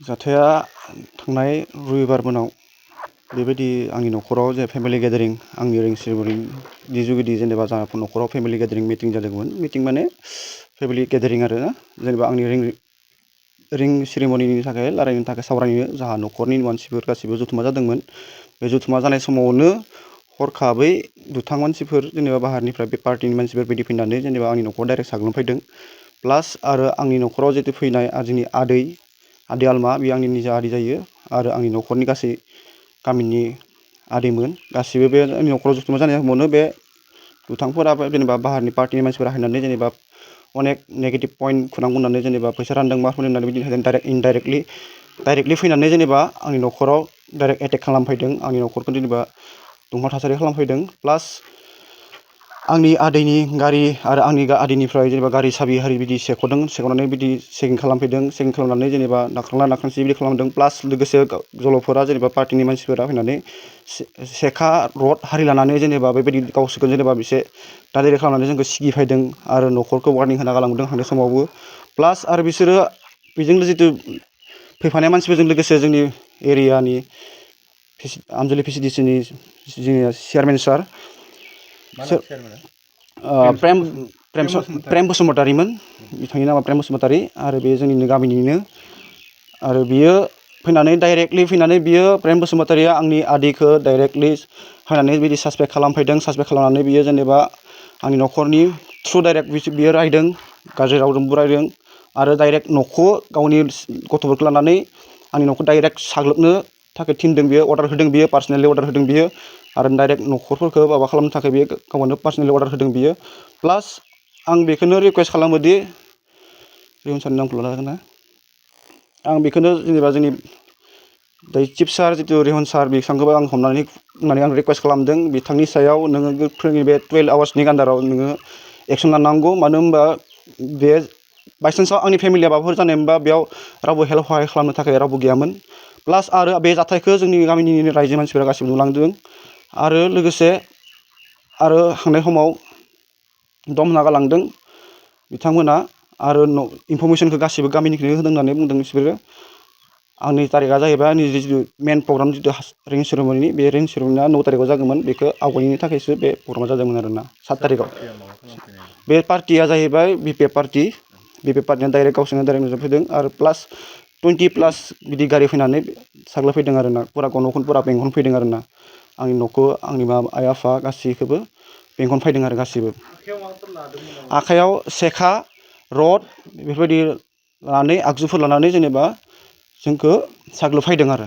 जाथाया थांनाय रबिबार मोनाव बेबायदि आंनि न'खराव जे फेमिलि गेदारिं आंनि रिं सेरेमनिनि जुगिदि जेनेबा जोंहा न'खराव फेमिलि गेदारिं मिटिं जादोंमोन। मिटिं माने फेमिलि गेदारिं आरो ना जेनेबा आंनि रिं सेरेमनिनि थाखाय रायलायनो थाखाय सावरायनो जोंहा न'खरनि मानसिफोर गासिबो जथुमा जादोंमोन। बे जथुमा जानाय समावनो हरखाबै दुथां मानसिफोर जेनेबा बाहेरनिफ्राय बे पार्टिनि मानसिफोर बिदि फैनानै जेनेबा आंनि न'खराव डाइरेक्ट साग्लोबफैदों। प्लास आरो आंनि न'खराव जितु फैनाय जोंनि आदै आलमा बे आंनि निजा आदै जायो आरो आंनि न'खरनि गासै गामिनि आदैमोन गासिबो बे आंनि न'खराव जथुमा जानाय समावनो बे दुथांफोरा जेनेबा बाहेरनि पार्टिनि मानसिफोरा फैनानै जेनेबा अनेक नेगेटिभ पइन्ट खुना बुंनानै जेनेबा फैसा रानदों मा होननानै बिदिनो डाइरेक्ट इनडाइरेक्टलि फैनानै जेनेबा आंनि न'खराव डाइरेक्ट एटेक खालामफैदों। आंनि न'खरखौ जेनेबा दुंहाव थासारि खालामफैदों। प्लास आंनि आदैनि गारि आरो आंनि आदैनिफ्राय जेनेबा गारि साबि हारि बिदि सेख'नानै बिदि चेकिं खालामफैदों। चेकिं खालामनानै जेनेबा नाख्रांला नाख्रांसि बिदि खालामदों। प्लास लोगोसे जल'फोरा जेनेबा पार्टिनि मानसिफोरा फैनानै सेखा रड हारि लानानै जेनेबा बेबायदि गावसोरखौ जेनेबा बिसे दादारि खालामनानै जोंखौ सिगिफैदों आरो न'खरखौ वार्निं होना गालांदों थांनाय समावबो। प्लास आरो बिसोरो बेजों जितु फैफानाय मानसिफोरजों लोगोसे जोंनि एरियानि आमजुलि PCDCनि जोंनि चेयारमेन सार प्रेम बसुमतारीमोन। बिथांनि नामा प्रेम बसुमतारी आरो बे जोंनिनो गामिनिनो आरो बियो फैनानै डाइरेक्टलि फैनानै बियो प्रेम बसुमतारीया आंनि आदैखौ डाइरेक्टलि फैनानै बिदि सासपेक्ट खालामफैदों। सासपेक्ट खालामनानै बियो जेनेबा आंनि न'खरनि थ्रु डाइरेक्ट बियो रायदों, गाज्रि रावजों बुरायदों आरो डाइरेक्ट न'खौ गावनि गथ'फोरखौ लानानै आंनि न'खौ डाइरेक्ट साग्लोबनो थाखाय थिनदों। बियो अर्डार होदों, बियो पार्सनेलि अर्डार होदों बियो आरो डाइरेक्ट न'खरफोरखौ माबा खालामनो थाखाय बियो गावनो पार्सनेलि अर्डार होदों बियो। प्लास आं बेखौनो रिकुवेस्ट खालामोदि रिहन सारनि नामखौ लानो हागोन ना? आं बेखौनो जेनेबा जोंनि चिफ सार जितु रिहन सार बिथांखौबो आं हमनानै आं रिकुवेस्ट खालामदों बिथांनि सायाव नोङो बे 12 आवार्सनि आन्दाराव नोङो एक्सन लानांगौ। मानो होनबा बे बायसान्सआव आंनि फेमिलिया माबाफोर जानायमोनबा बेयाव रावबो हेल्प सहाय खालामनो थाखाय रावबो गैयामोन। प्लास आरो बे जाथायखौ जोंनि गामिनि रायजो मानसिफोरा गासिबो नुलांदों आरो लोगोसे आरो थांनाय समाव दम होना गालांदों बिथांमोना आरो इनफरमेसनखौ गासिबो गामिनिखौनो होदों होननानै बुंदों बिसोरो। आंनि तारिखआ जाहैबाय आंनि जितु मेन प्रग्राम जितु रिं सेरेमनि बे रिं सेरेमनिया 9 तारिखआव जागौमोन। बेखौ आवगायनि थाखायसो बे प्रग्रामा जादोंमोन आरोना 7 तारिखआव। बे पार्टिया जाहैबाय BPF पार्टि। BPF पार्टिया डाइरेक्ट गावसोरनो डाइरेक्ट नुजाफैदों आरो प्लास 20+ बिदि गारि फैनानै साग्लोबफैदों आरोना पुरा न'खौनो पुरा बेंखनफैदों आरोना आंनि न'खौ आंनि आइ आफा गासैखौबो बेंखनफैदों आरो गासैबो। आखाइयाव सेखा रड बेफोरबायदि लानानै आगजुफोर लानानै जेनेबा जोंखौ साग्लोबफैदों आरो।